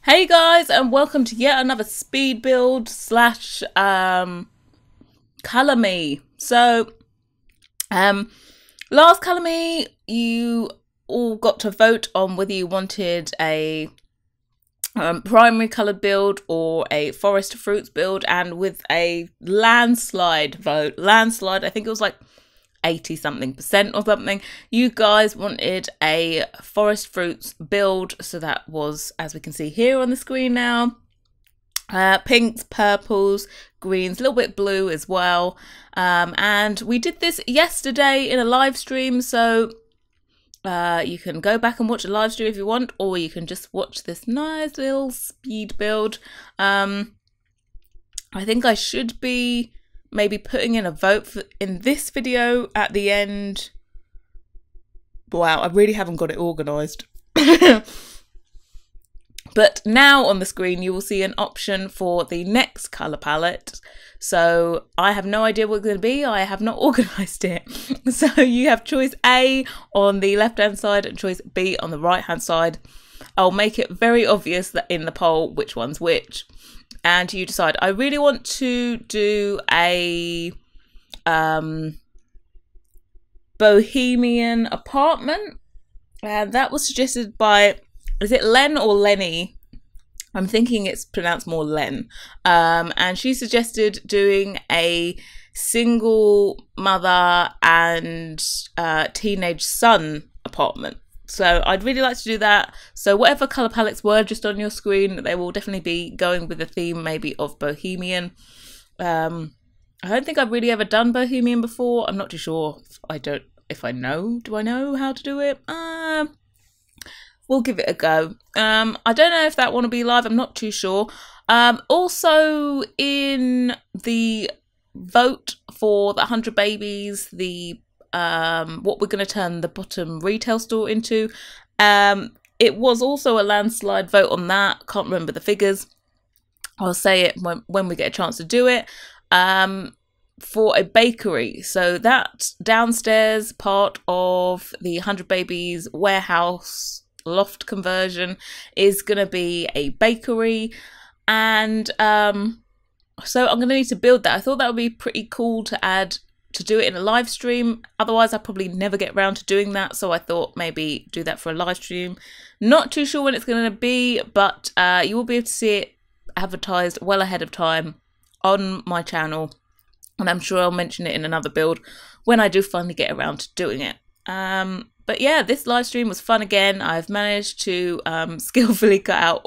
Hey guys, and welcome to yet another speed build slash Colour Me. Last Colour Me, you all got to vote on whether you wanted a primary coloured build or a forest fruits build, and with a landslide vote, I think it was like 80 something percent or something, you guys wanted a forest fruits build. So that was, as we can see here on the screen now, pinks, purples, greens, a little bit blue as well. And we did this yesterday in a live stream, so you can go back and watch a live stream if you want, or you can just watch this nice little speed build. I think I should be maybe putting in a vote in this video at the end. Wow, I really haven't got it organised. But now on the screen you will see an option for the next colour palette. So I have no idea what it's going to be. I have not organised it. So you have choice A on the left hand side and choice B on the right hand side. I'll make it very obvious that in the poll which one's which. And you decide. I really want to do a bohemian apartment, and that was suggested by, is it Len or Lenny? I'm thinking it's pronounced more Len. And she suggested doing a single mother and teenage son apartment. So I'd really like to do that. So whatever colour palettes were just on your screen, they will definitely be going with the theme maybe of bohemian. I don't think I've really ever done bohemian before. I'm not too sure if I know. Do I know how to do it? We'll give it a go. I don't know if that want to be live. I'm not too sure. Also in the vote for the 100 babies, the what we're going to turn the bottom retail store into, it was also a landslide vote on that. Can't remember the figures. I'll say it when we get a chance to do it. For a bakery, so that downstairs part of the 100 babies warehouse loft conversion is going to be a bakery, and so I'm going to need to build that. I thought that would be pretty cool to do it in a live stream. Otherwise I probably never get around to doing that, so I thought maybe do that for a live stream. Not too sure when it's going to be, but you will be able to see it advertised well ahead of time on my channel, and I'm sure I'll mention it in another build when I do finally get around to doing it. But yeah, this live stream was fun again. I've managed to skillfully cut out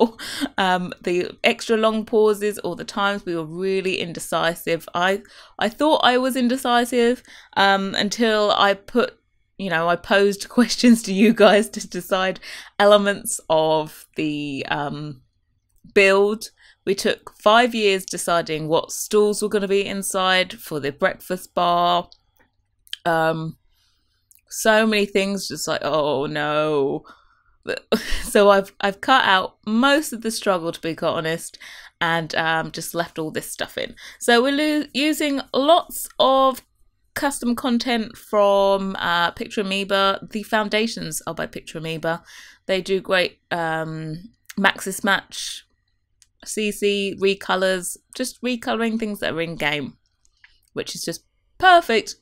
the extra long pauses or the times we were really indecisive. I thought I was indecisive until I I posed questions to you guys to decide elements of the build. We took 5 years deciding what stools were going to be inside for the breakfast bar. So many things, just like, oh no. So I've cut out most of the struggle, to be quite honest, and just left all this stuff in. So we're using lots of custom content from Picture Amoeba. The foundations are by Picture Amoeba. They do great Maxis Match, CC recolors, just recoloring things that are in game, which is just perfect.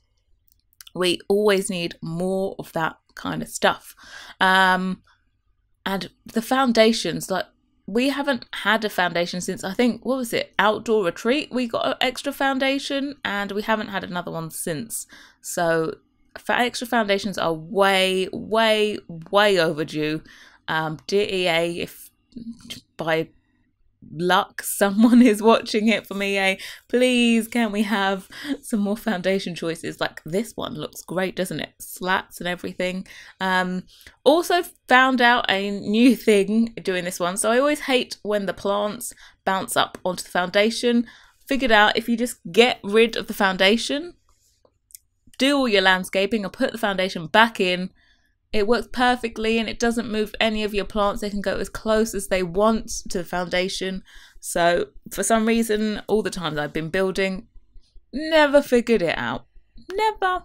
We always need more of that kind of stuff. And the foundations, like, we haven't had a foundation since, I think, what was it, Outdoor Retreat? We got an extra foundation and we haven't had another one since. So extra foundations are way, way, way overdue. Dear EA, if by luck someone is watching it from EA, please can we have some more foundation choices? Like, this one looks great, doesn't it? Slats and everything. Also found out a new thing doing this one. So I always hate when the plants bounce up onto the foundation. Figured out if you just get rid of the foundation, do all your landscaping and put the foundation back in, it works perfectly and it doesn't move any of your plants. They can go as close as they want to the foundation. So for some reason, all the times I've been building, never figured it out. Never.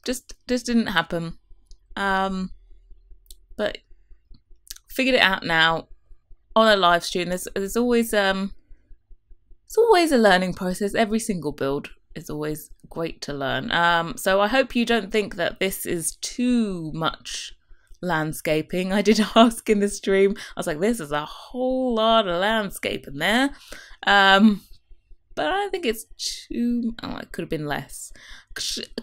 Just didn't happen. But figured it out now. on a live stream, there's always it's always a learning process. Every single build is always great to learn. So I hope you don't think that this is too much landscaping. I did ask in the stream, I was like, this is a whole lot of landscape in there. But I don't think it's too, oh, it could have been less.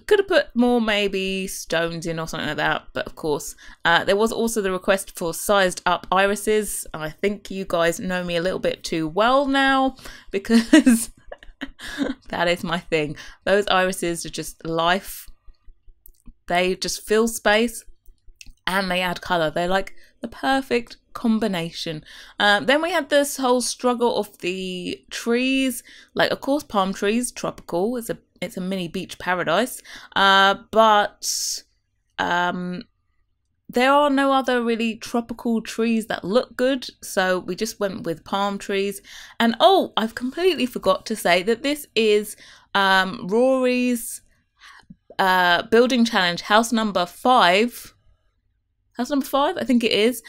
Could have put more maybe stones in or something like that. But of course, there was also the request for sized up irises. I think you guys know me a little bit too well now, because that is my thing. Those irises are just life. They just fill space and they add colour. They're like the perfect combination. Then we had this whole struggle of the trees. Like, of course, palm trees, tropical. It's a mini beach paradise. But there are no other really tropical trees that look good, so we just went with palm trees. And oh, I've completely forgot to say that this is Rory's building challenge, house number 5. House number 5, I think it is.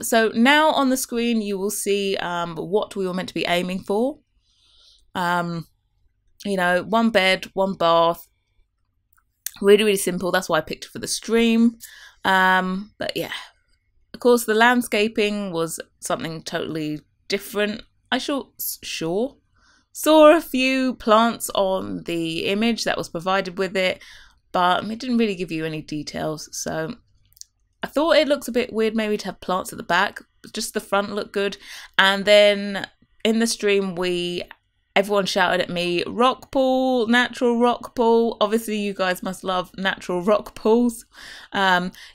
So now on the screen you will see what we were meant to be aiming for. You know, 1 bed, 1 bath. Really, really simple. That's why I picked it for the stream. But yeah, of course the landscaping was something totally different. I saw a few plants on the image that was provided with it, but it didn't really give you any details. So I thought it looks a bit weird maybe to have plants at the back, but just the front looked good. And then in the stream everyone shouted at me, rock pool, natural rock pool. Obviously you guys must love natural rock pools.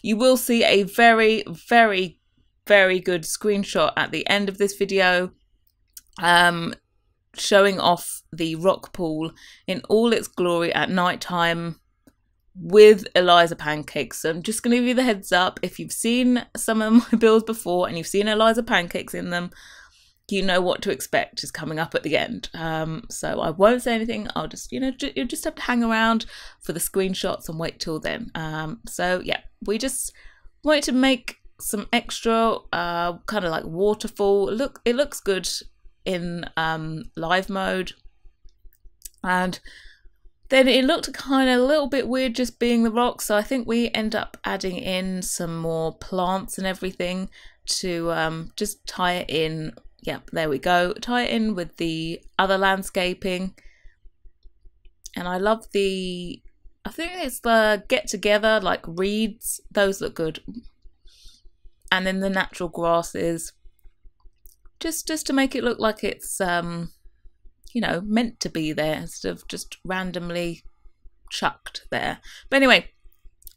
You will see a very, very, very good screenshot at the end of this video showing off the rock pool in all its glory at night time with Eliza pancakes. So I'm just going to give you the heads up. If you've seen some of my builds before and you've seen Eliza pancakes in them, you know what to expect is coming up at the end. So I won't say anything. I'll just, you just have to hang around for the screenshots and wait till then. So yeah, we just wanted to make some extra kind of like waterfall. Look, it looks good in live mode. And then it looked kind of a little bit weird just being the rock. So I think we end up adding in some more plants and everything to just tie it in. Yep, there we go. Tie it in with the other landscaping. And I love I think it's the get together, like reeds. Those look good. And then the natural grasses. Just to make it look like it's, you know, meant to be there instead of just randomly chucked there. But anyway,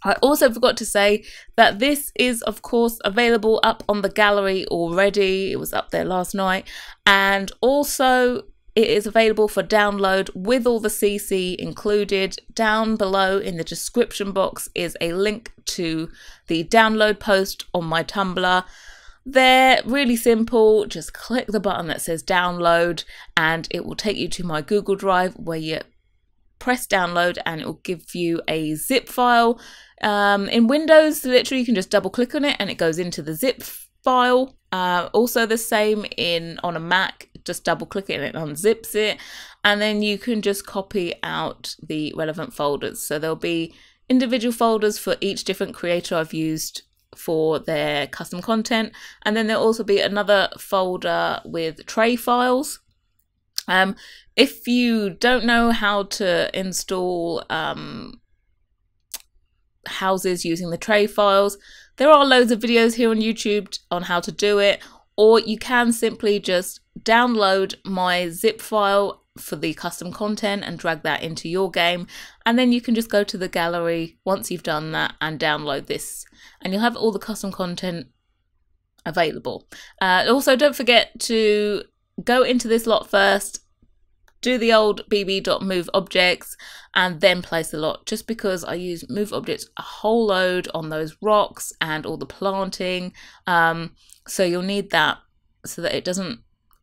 I also forgot to say that this is, of course, available up on the gallery already. It was up there last night. And also it is available for download with all the CC included. Down below in the description box is a link to the download post on my Tumblr. They're really simple. Just click the button that says download and it will take you to my Google Drive where you press download and it will give you a zip file. In Windows, literally you can just double click on it and it goes into the zip file. Also the same on a Mac, just double click it and it unzips it. And then you can just copy out the relevant folders. So there'll be individual folders for each different creator I've used for their custom content. And then there'll also be another folder with tray files. If you don't know how to install houses using the tray files, there are loads of videos here on YouTube on how to do it, or you can simply just download my zip file for the custom content and drag that into your game, and then you can just go to the gallery once you've done that and download this and you'll have all the custom content available. Also, don't forget to go into this lot first, do the old bb.move objects and then place the lot, just because I use move objects a whole load on those rocks and all the planting. So you'll need that so that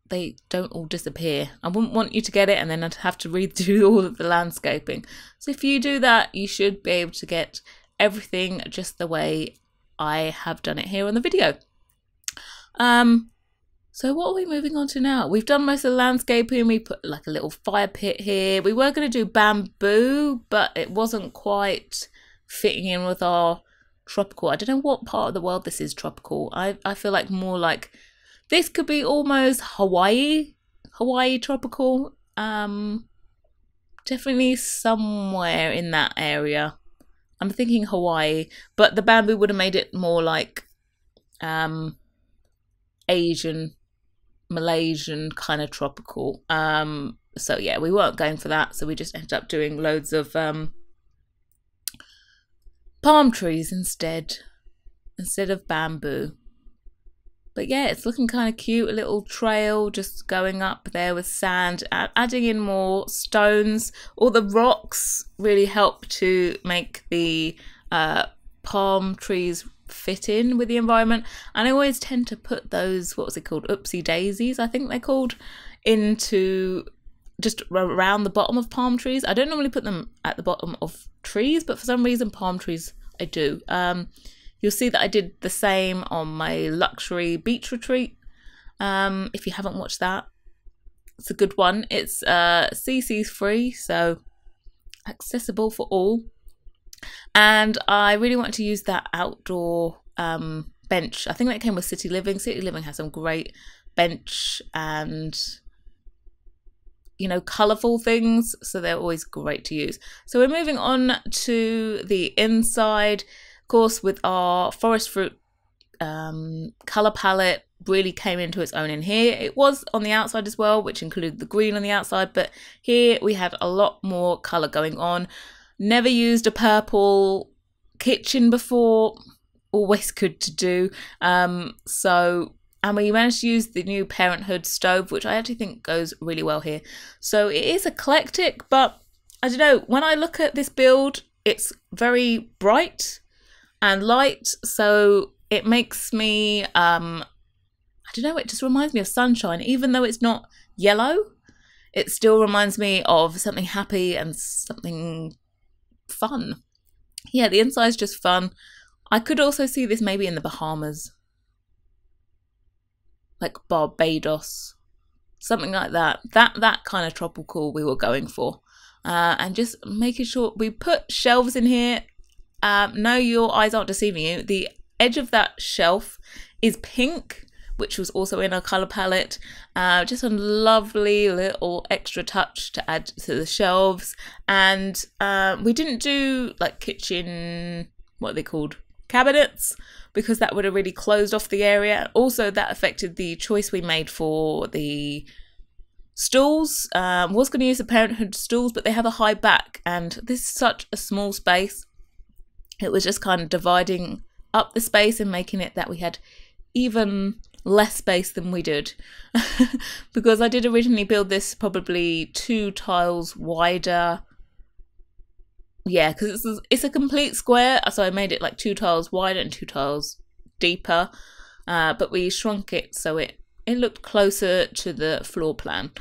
they don't all disappear. I wouldn't want you to get it and then I'd have to read through all of the landscaping. So if you do that, you should be able to get everything just the way I have done it here on the video. So what are we moving on to now? We've done most of the landscaping. We put like a little fire pit here. We were going to do bamboo, but it wasn't quite fitting in with our tropical. I don't know what part of the world this is tropical. I feel like more like this could be almost Hawaii tropical. Definitely somewhere in that area. I'm thinking Hawaii, but the bamboo would have made it more like Asian, Malaysian kind of tropical. So yeah, we weren't going for that, so we just ended up doing loads of palm trees instead of bamboo. But yeah, it's looking kind of cute. A little trail just going up there with sand, adding in more stones. All the rocks really help to make the palm trees fit in with the environment. And I always tend to put those, what was it called, oopsie daisies, I think they're called, into just around the bottom of palm trees. I don't normally put them at the bottom of trees, but for some reason palm trees I do. You'll see that I did the same on my luxury beach retreat. If you haven't watched that, it's a good one. It's CC free, so accessible for all. And I really wanted to use that outdoor bench. I think that came with City Living. City Living has some great bench and, you know, colourful things, so they're always great to use. So we're moving on to the inside. Of course, with our forest fruit colour palette really came into its own in here. It was on the outside as well, which included the green on the outside, but here we had a lot more colour going on. Never used a purple kitchen before, always good to do. And we managed to use the new Parenthood stove, which I actually think goes really well here. So it is eclectic, but I don't know, when I look at this build, it's very bright and light, so it makes me I don't know, it just reminds me of sunshine. Even though it's not yellow, it still reminds me of something happy and something fun. Yeah, the inside's just fun. I could also see this maybe in the Bahamas, like Barbados, something like that. That kind of tropical we were going for. And just making sure we put shelves in here. No, your eyes aren't deceiving you. The edge of that shelf is pink, which was also in our colour palette. Just a lovely little extra touch to add to the shelves. And we didn't do like kitchen, what are they called, cabinets, because that would have really closed off the area. Also, that affected the choice we made for the stools. Was going to use the Parenthood stools, but they have a high back, and this is such a small space. It was just kind of dividing up the space and making it that we had even less space than we did. Because I did originally build this probably 2 tiles wider. Yeah, because it's a complete square, so I made it like 2 tiles wider and 2 tiles deeper. But we shrunk it so it looked closer to the floor plan.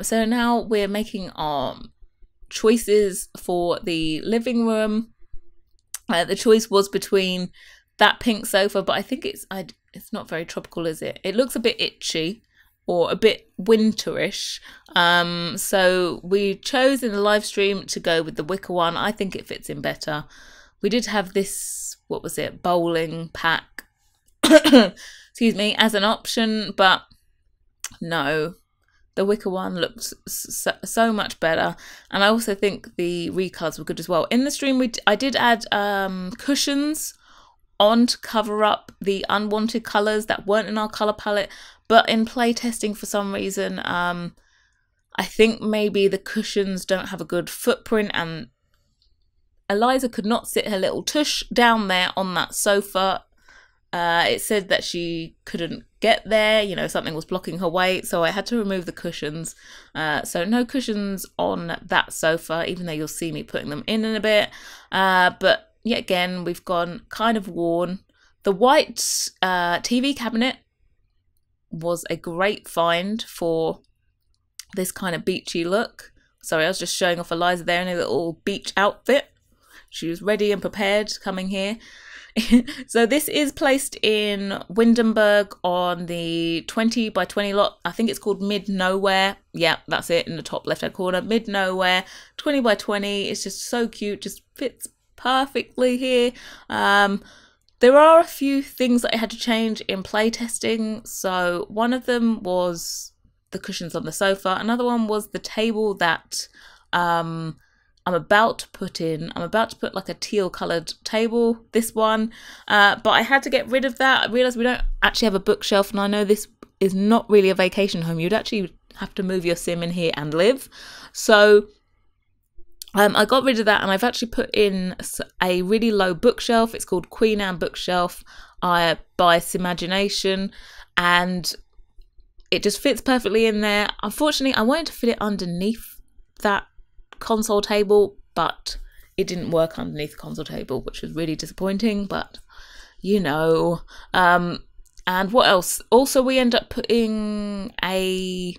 So now we're making our choices for the living room. The choice was between that pink sofa, but I think it's not very tropical, is it? It looks a bit itchy or a bit winterish. So we chose in the live stream to go with the wicker one. I think it fits in better. We did have this, what was it, bowling pack, excuse me, as an option, but no. The wicker one looks so much better, and I also think the recolors were good as well. In the stream, I did add cushions on to cover up the unwanted colours that weren't in our colour palette, but in play testing for some reason, I think maybe the cushions don't have a good footprint, and Eliza could not sit her little tush down there on that sofa. It said that she couldn't get there, you know, something was blocking her way, so I had to remove the cushions. So no cushions on that sofa, even though you'll see me putting them in a bit. But yet again, we've gone kind of worn. The white TV cabinet was a great find for this kind of beachy look. Sorry, I was just showing off Eliza there in a little beach outfit. she was ready and prepared coming here. So this is placed in Windenburg on the 20 by 20 lot. I think it's called Mid Nowhere. Yeah, that's it, in the top left hand corner. Mid Nowhere, 20 by 20. It's just so cute, just fits perfectly here. There are a few things that I had to change in playtesting. So one of them was the cushions on the sofa. Another one was the table that I'm about to put in. I'm about to put like a teal coloured table, this one, but I had to get rid of that. I realised we don't actually have a bookshelf, and I know this is not really a vacation home. You'd actually have to move your sim in here and live. So I got rid of that, and I've actually put in a really low bookshelf. It's called Queen Anne Bookshelf by Simagination, and it just fits perfectly in there. Unfortunately, I wanted to fit it underneath that console table, but it didn't work underneath the console table, which was really disappointing, but you know. And what else? Also, we end up putting a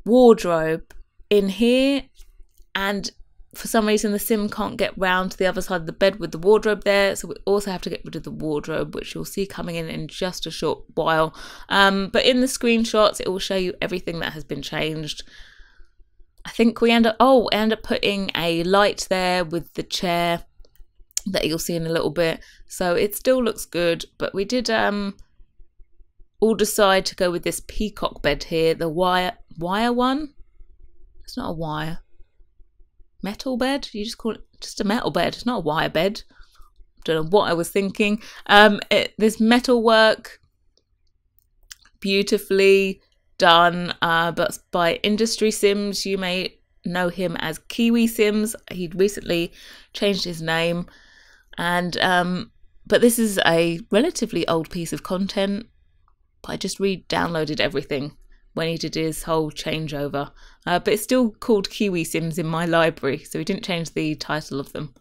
wardrobe in here, and for some reason the sim can't get round to the other side of the bed with the wardrobe there, so we also have to get rid of the wardrobe, which you'll see coming in just a short while. But in the screenshots it will show you everything that has been changed. I think we end up putting a light there with the chair that you'll see in a little bit, so it still looks good. But we did all decide to go with this peacock bed here, the wire one. It's not a wire. Metal bed? You just call it just a metal bed. It's not a wire bed. Don't know what I was thinking. This metal work, beautifully done, but by Industry Sims. You may know him as Kiwi Sims. He'd recently changed his name, and but this is a relatively old piece of content. I just re-downloaded everything when he did his whole changeover, but it's still called Kiwi Sims in my library, so he didn't change the title of them.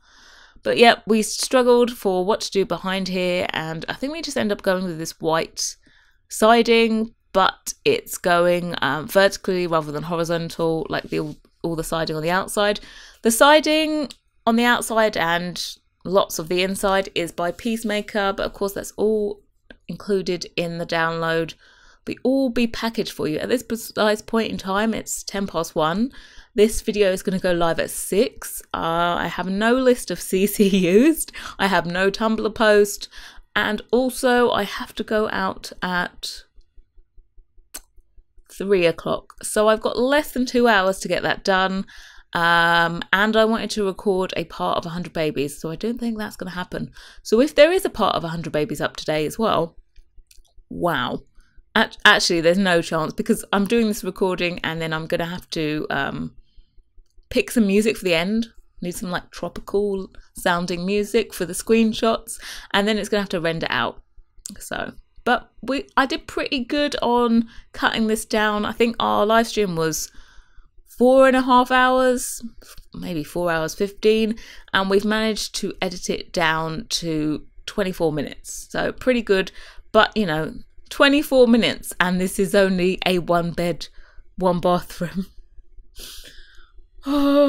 But yeah, we struggled for what to do behind here, and I think we just end up going with this white siding, but it's going vertically rather than horizontal, like all the siding on the outside. The siding on the outside and lots of the inside is by Peacemaker, but of course that's all included in the download. All be packaged for you. At this precise point in time, it's 1:10. This video is going to go live at 6. I have no list of CC used. I have no Tumblr post, and also I have to go out at 3 o'clock. So I've got less than 2 hours to get that done. And I wanted to record a part of 100 Babies, so I don't think that's going to happen. So if there is a part of 100 Babies up today as well, wow. Actually, there's no chance, because I'm doing this recording and then I'm going to have to pick some music for the end. Need some like tropical sounding music for the screenshots, and then it's going to have to render out. So, but I did pretty good on cutting this down. I think our live stream was 4.5 hours, maybe 4 hours 15, and we've managed to edit it down to 24 minutes. So pretty good, but you know, 24 minutes, and this is only a 1 bed, 1 bathroom. Oh.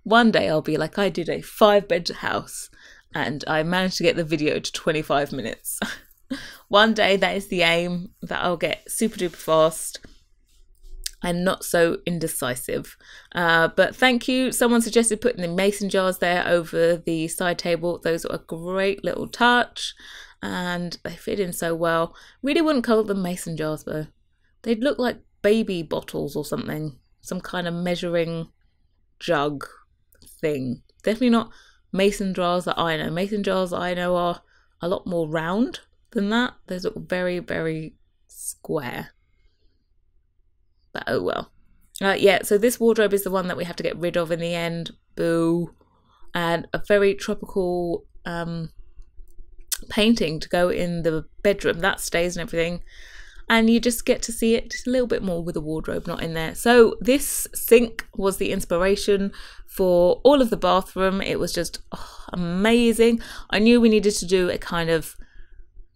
One day I'll be like, I did a 5-bed house and I managed to get the video to 25 minutes. One day, that is the aim, that I'll get super duper fast and not so indecisive. But thank you. Someone suggested putting the mason jars there over the side table. Those are a great little touch and they fit in so well. Really wouldn't call them mason jars though. They'd look like baby bottles or something. Some kind of measuring jug thing. Definitely not mason jars that I know. Mason jars I know are a lot more round than that. Those look very, very square. But oh well. Yeah, so this wardrobe is the one that we have to get rid of in the end. Boo. And a very tropical painting to go in the bedroom. That stays and everything. And you just get to see it just a little bit more with the wardrobe not in there. So this sink was the inspiration for all of the bathroom. It was just amazing. I knew we needed to do a kind of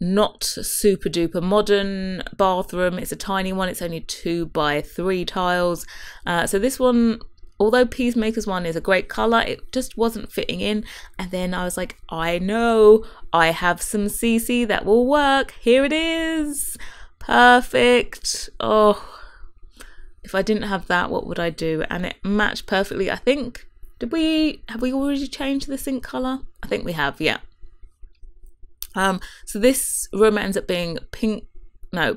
not super duper modern bathroom. It's a tiny one. It's only 2 by 3 tiles. So this one although Peacemaker's one is a great colour, it just wasn't fitting in. And then I was like, I know, I have some CC that will work. Here it is. Perfect. Oh, if I didn't have that, what would I do? And it matched perfectly. I think, have we already changed the sync colour? I think we have, yeah. So this room ends up being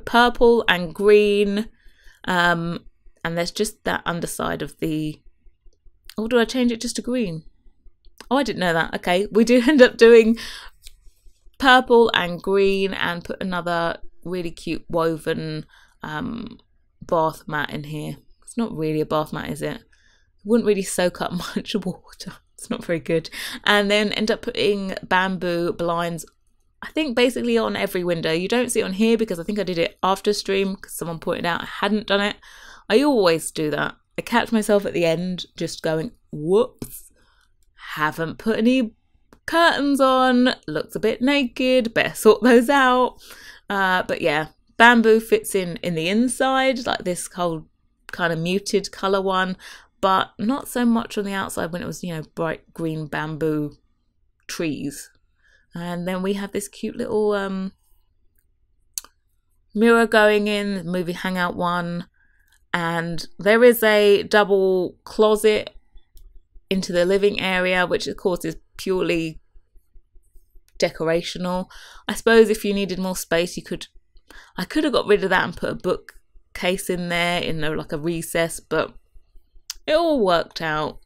purple and green. And there's just that underside of the, or do I change it just to green? Oh, I didn't know that. Okay, we do end up doing purple and green and put another really cute woven bath mat in here. It's not really a bath mat, is it? It wouldn't really soak up much water. It's not very good. And then end up putting bamboo blinds, I think basically on every window. You don't see it on here because I think I did it after stream because someone pointed out I hadn't done it. I always do that. I catch myself at the end just going, whoops, haven't put any curtains on, looks a bit naked, better sort those out. But yeah, bamboo fits in the inside, like this whole kind of muted colour one, but not so much on the outside when it was, you know, bright green bamboo trees. And then we have this cute little mirror going in, movie hangout one. And there is a double closet into the living area, which of course is purely decorational. I suppose if you needed more space, I could have got rid of that and put a bookcase in there in like a recess, but it all worked out.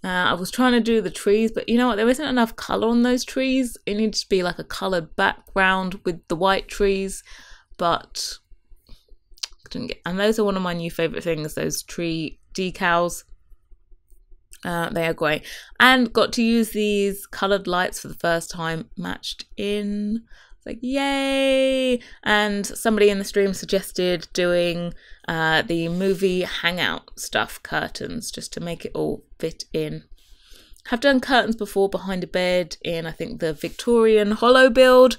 I was trying to do the trees, but you know what? There isn't enough colour on those trees. It needs to be like a coloured background with the white trees, but didn't get. And those are one of my new favourite things, those tree decals. They are great. And got to use these coloured lights for the first time, matched in. It's like, yay! And somebody in the stream suggested doing the movie hangout stuff curtains, just to make it all fit in. Have done curtains before behind a bed in, I think, the Victorian hollow build.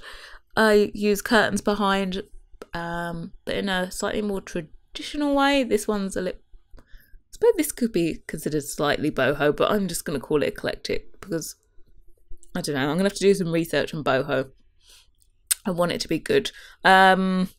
I use curtains behind, but in a slightly more traditional way. This one's a little, I suppose this could be considered slightly boho, but I'm just going to call it eclectic because, I don't know, I'm going to have to do some research on boho. I want it to be good. I'm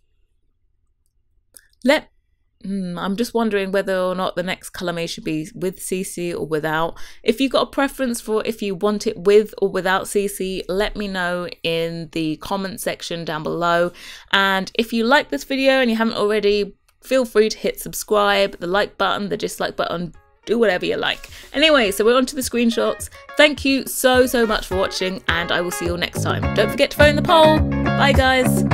just wondering whether or not the next colour may should be with CC or without. If you've got a preference for if you want it with or without CC, let me know in the comment section down below. And if you like this video and you haven't already, feel free to hit subscribe, the like button, the dislike button, do whatever you like. Anyway, so we're on to the screenshots. Thank you so much for watching, and I will see you all next time. Don't forget to vote in the poll. Bye guys.